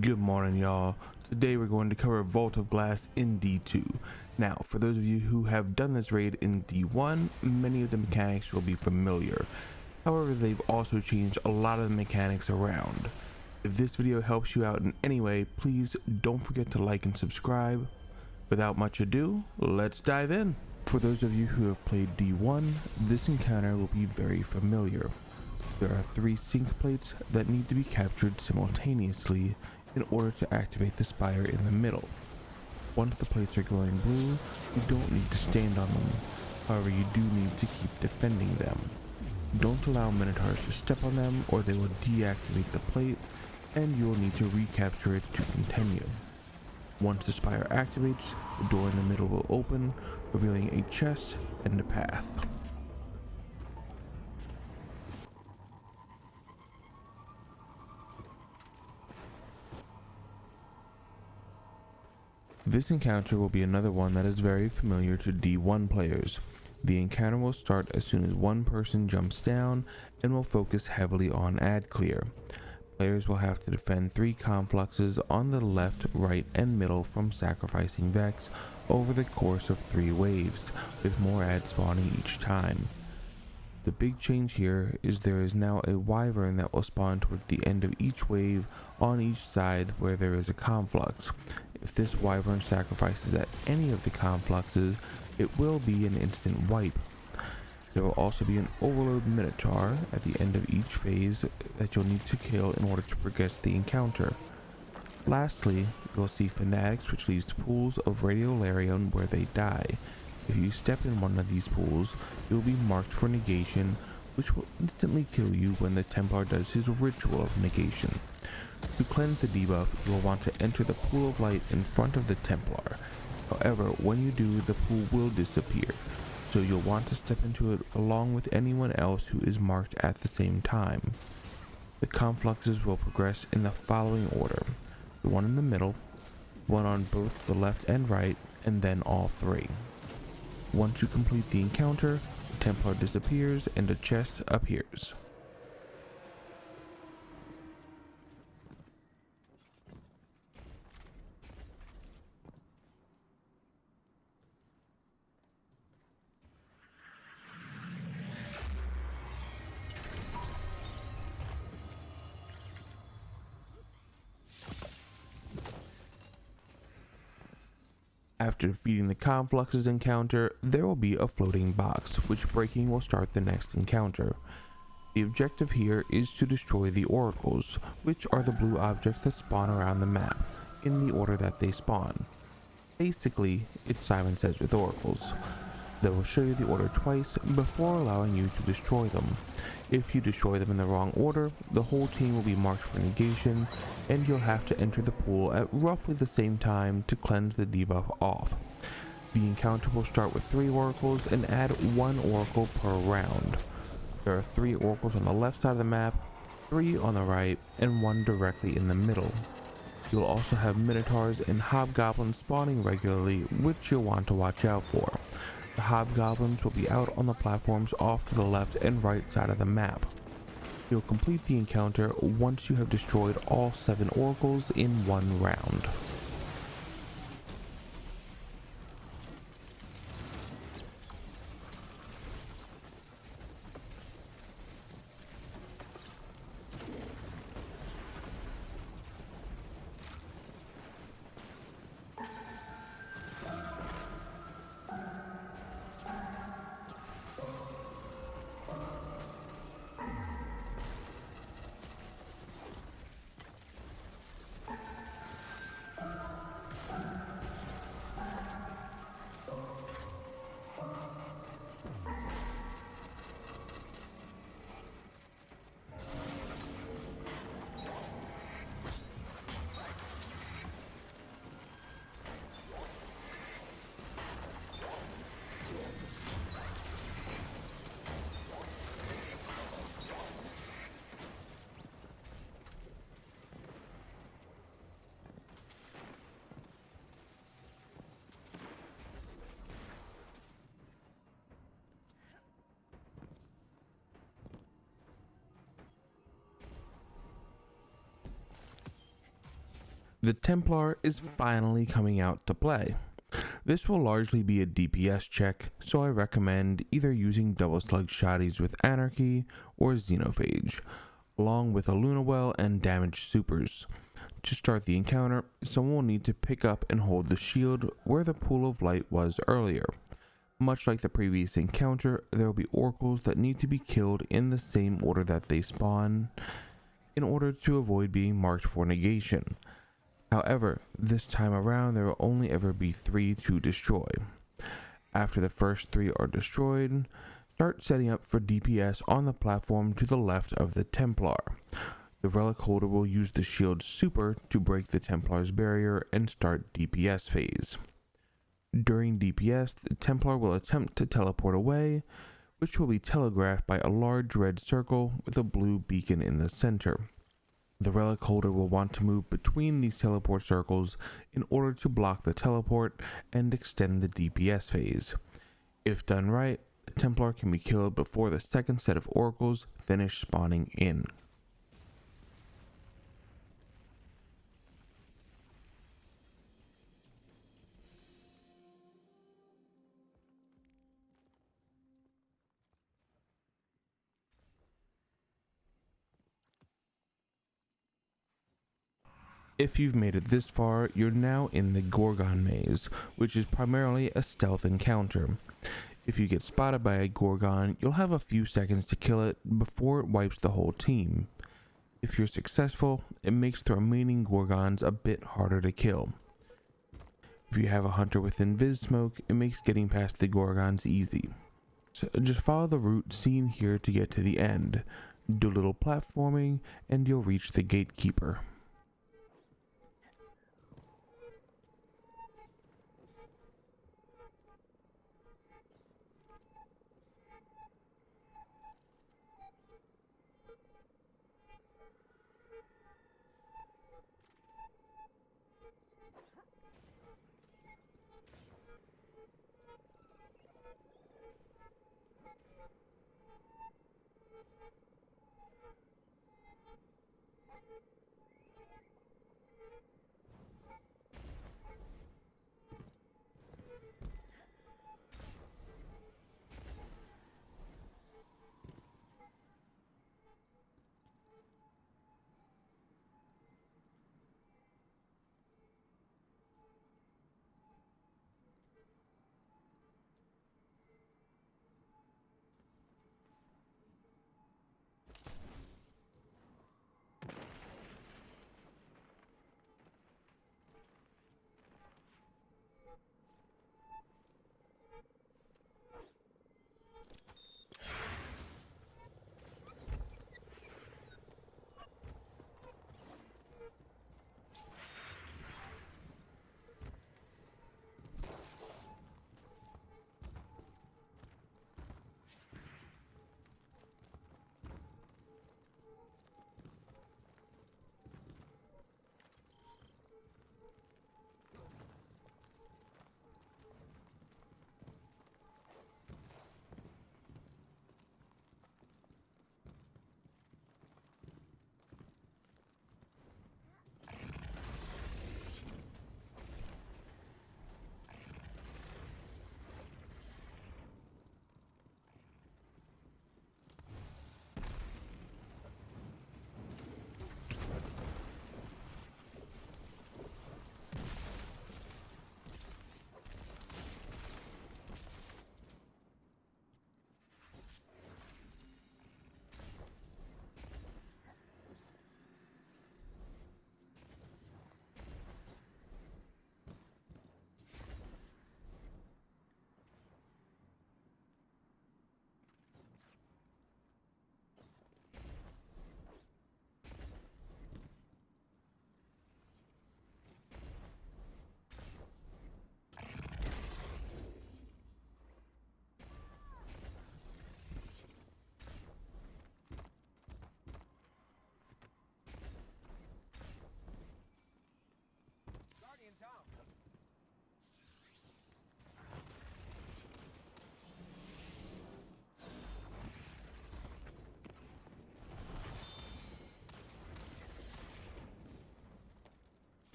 Good morning, y'all. Today we're going to cover Vault of Glass in D2. Now, for those of you who have done this raid in D1, many of the mechanics will be familiar. However, they've also changed a lot of the mechanics around. If this video helps you out in any way, please don't forget to like and subscribe. Without much ado, let's dive in. For those of you who have played D1, this encounter will be very familiar. There are 3 sync plates that need to be captured simultaneously in order to activate the spire in the middle. Once the plates are glowing blue, you don't need to stand on them. However, you do need to keep defending them. Don't allow minotaurs to step on them or they will deactivate the plate and you will need to recapture it to continue. Once the spire activates, the door in the middle will open, revealing a chest and a path. This encounter will be another one that is very familiar to D1 players. The encounter will start as soon as one person jumps down and will focus heavily on ad clear. Players will have to defend 3 confluxes on the left, right, and middle from sacrificing Vex over the course of 3 waves, with more ads spawning each time. The big change here is there is now a wyvern that will spawn toward the end of each wave on each side where there is a conflux. If this wyvern sacrifices at any of the confluxes, it will be an instant wipe. There will also be an overload minotaur at the end of each phase that you'll need to kill in order to progress the encounter. Lastly, you'll see fanatics, which leaves pools of radiolarium where they die. If you step in one of these pools, you will be marked for negation, which will instantly kill you when the Templar does his ritual of negation. To cleanse the debuff, you will want to enter the pool of light in front of the Templar. However, when you do, the pool will disappear, so you'll want to step into it along with anyone else who is marked at the same time. The confluxes will progress in the following order: the one in the middle, one on both the left and right, and then all 3. Once you complete the encounter, the Templar disappears and a chest appears. After defeating the confluxes encounter, there will be a floating box, which breaking will start the next encounter. The objective here is to destroy the oracles, which are the blue objects that spawn around the map, in the order that they spawn. Basically, it's Simon Says with oracles. They will show you the order twice before allowing you to destroy them. If you destroy them in the wrong order, the whole team will be marked for negation, and you'll have to enter the pool at roughly the same time to cleanse the debuff off. The encounter will start with 3 oracles and add 1 oracle per round. There are 3 oracles on the left side of the map, 3 on the right, and 1 directly in the middle. You'll also have minotaurs and hobgoblins spawning regularly, which you'll want to watch out for. The hobgoblins will be out on the platforms off to the left and right side of the map. You'll complete the encounter once you have destroyed all 7 oracles in 1 round. The Templar is finally coming out to play. This will largely be a DPS check, so I recommend either using double slug shotties with Anarchy or Xenophage, along with a Lunawell and damaged supers. To start the encounter, someone will need to pick up and hold the shield where the pool of light was earlier. Much like the previous encounter, there will be oracles that need to be killed in the same order that they spawn, in order to avoid being marked for negation. However, this time around there will only ever be 3 to destroy. After the first 3 are destroyed, start setting up for DPS on the platform to the left of the Templar. The relic holder will use the shield super to break the Templar's barrier and start DPS phase. During DPS, the Templar will attempt to teleport away, which will be telegraphed by a large red circle with a blue beacon in the center. The relic holder will want to move between these teleport circles in order to block the teleport and extend the DPS phase. If done right, the Templar can be killed before the second set of oracles finish spawning in. If you've made it this far, you're now in the Gorgon Maze, which is primarily a stealth encounter. If you get spotted by a Gorgon, you'll have a few seconds to kill it before it wipes the whole team. If you're successful, it makes the remaining Gorgons a bit harder to kill. If you have a hunter with invis smoke, it makes getting past the Gorgons easy. So just follow the route seen here to get to the end. Do a little platforming, and you'll reach the gatekeeper.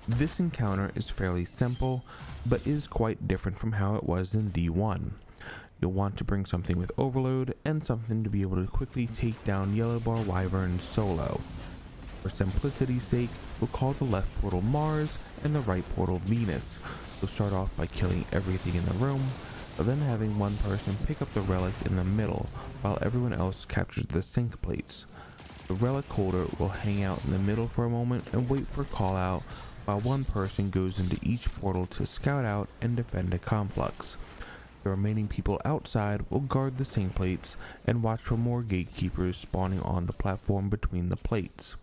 This encounter is fairly simple, but is quite different from how it was in D1. You'll want to bring something with overload and something to be able to quickly take down yellow bar wyverns solo. For simplicity's sake, we'll call the left portal Mars and the right portal Venus. You'll start off by killing everything in the room, but then having one person pick up the relic in the middle while everyone else captures the sync plates. The relic holder will hang out in the middle for a moment and wait for call out while one person goes into each portal to scout out and defend a conflux. The remaining people outside will guard the sync plates and watch for more gatekeepers spawning on the platform between the plates.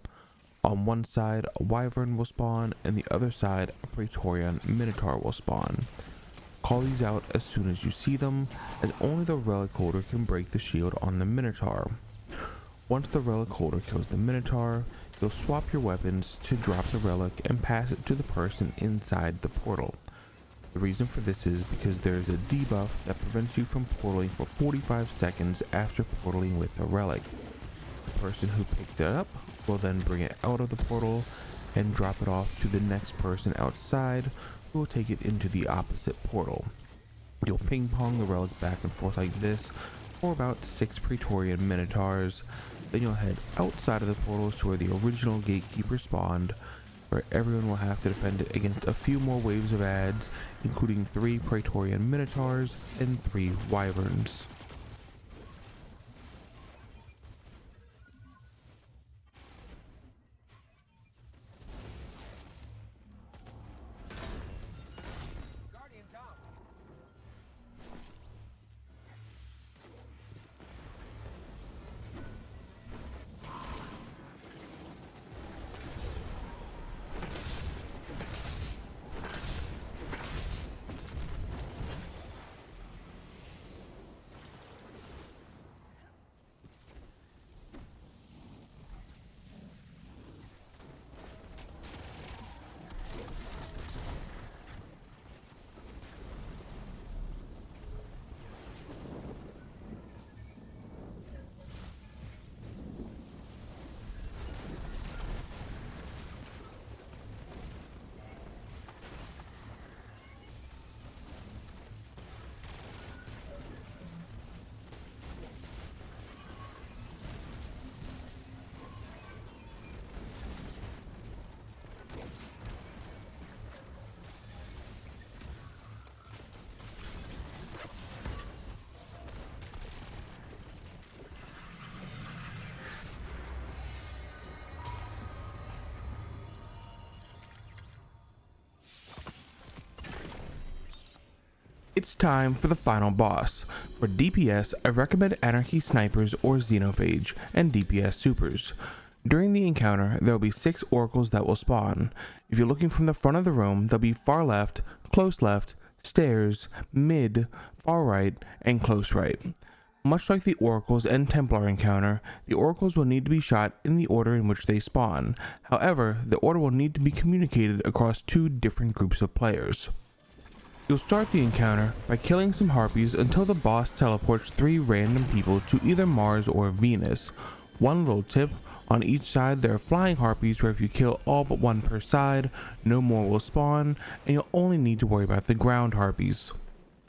On one side, a wyvern will spawn, and the other side, a Praetorian Minotaur will spawn. Call these out as soon as you see them, as only the relic holder can break the shield on the Minotaur. Once the relic holder kills the Minotaur, you'll swap your weapons to drop the relic and pass it to the person inside the portal. The reason for this is because there is a debuff that prevents you from portaling for 45 seconds after portaling with the relic. The person who picked it up will then bring it out of the portal and drop it off to the next person outside, who will take it into the opposite portal. You'll ping pong the relic back and forth like this for about 6 Praetorian Minotaurs. Then you'll head outside of the portals to where the original gatekeeper spawned, where everyone will have to defend it against a few more waves of adds, including 3 Praetorian Minotaurs and 3 wyverns. It's time for the final boss. For DPS, I recommend Anarchy Snipers or Xenophage, and DPS Supers. During the encounter, there will be 6 oracles that will spawn. If you're looking from the front of the room, they'll be far left, stairs, mid, far right, and close right. Much like the oracles and Templar encounter, the oracles will need to be shot in the order in which they spawn. However, the order will need to be communicated across 2 different groups of players. You'll start the encounter by killing some harpies until the boss teleports 3 random people to either Mars or Venus. One little tip, on each side there are flying harpies where if you kill all but one per side, no more will spawn, and you'll only need to worry about the ground harpies.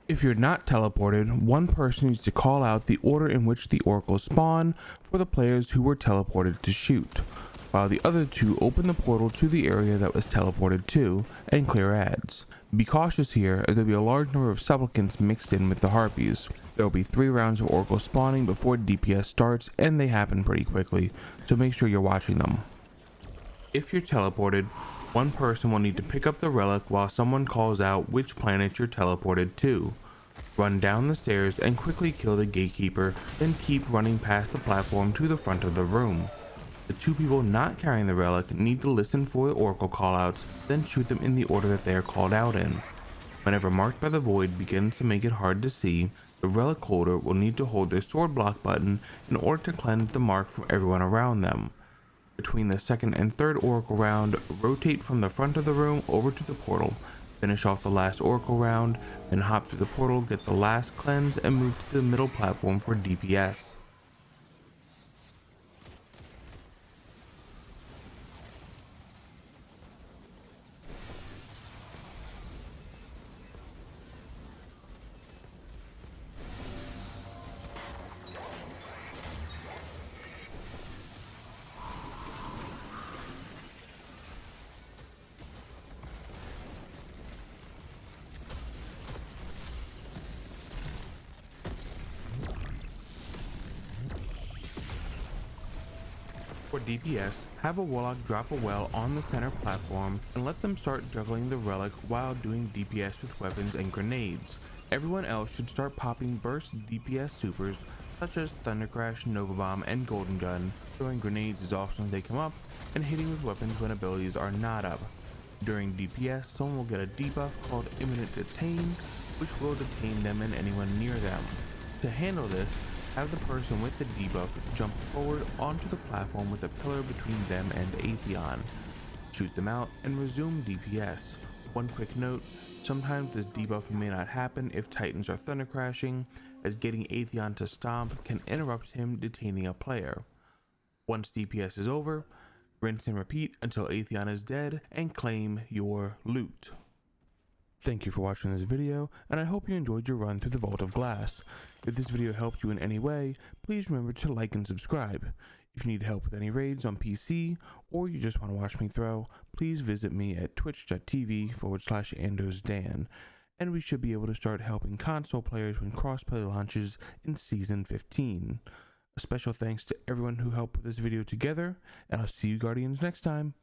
If you're not teleported, one person needs to call out the order in which the oracles spawn for the players who were teleported to shoot, while the other 2 open the portal to the area that was teleported to and clear adds. Be cautious here, as there will be a large number of supplicants mixed in with the harpies. There will be 3 rounds of oracle spawning before DPS starts, and they happen pretty quickly, so make sure you're watching them. If you're teleported, one person will need to pick up the relic while someone calls out which planet you're teleported to. Run down the stairs and quickly kill the gatekeeper, then keep running past the platform to the front of the room. The 2 people not carrying the relic need to listen for the oracle callouts, then shoot them in the order that they are called out in. Whenever marked by the void begins to make it hard to see, the relic holder will need to hold their sword block button in order to cleanse the mark from everyone around them. Between the 2nd and 3rd oracle round, rotate from the front of the room over to the portal, finish off the last oracle round, then hop to the portal, get the last cleanse, and move to the middle platform for DPS. For DPS, have a warlock drop a well on the center platform and let them start juggling the relic while doing DPS with weapons and grenades. Everyone else should start popping burst DPS supers such as Thunder Crash, Nova Bomb, and Golden Gun, throwing grenades as often as they come up, and hitting with weapons when abilities are not up. During DPS, someone will get a debuff called Imminent Detain, which will detain them and anyone near them. To handle this, have the person with the debuff jump forward onto the platform with a pillar between them and Atheon. Shoot them out and resume DPS. One quick note, sometimes this debuff may not happen if Titans are thunder crashing, as getting Atheon to stomp can interrupt him detaining a player. Once DPS is over, rinse and repeat until Atheon is dead and claim your loot. Thank you for watching this video, and I hope you enjoyed your run through the Vault of Glass. If this video helped you in any way, please remember to like and subscribe. If you need help with any raids on PC, or you just want to watch me throw, please visit me at twitch.tv/AndosDan, and we should be able to start helping console players when crossplay launches in Season 15. A special thanks to everyone who helped put this video together, and I'll see you Guardians next time.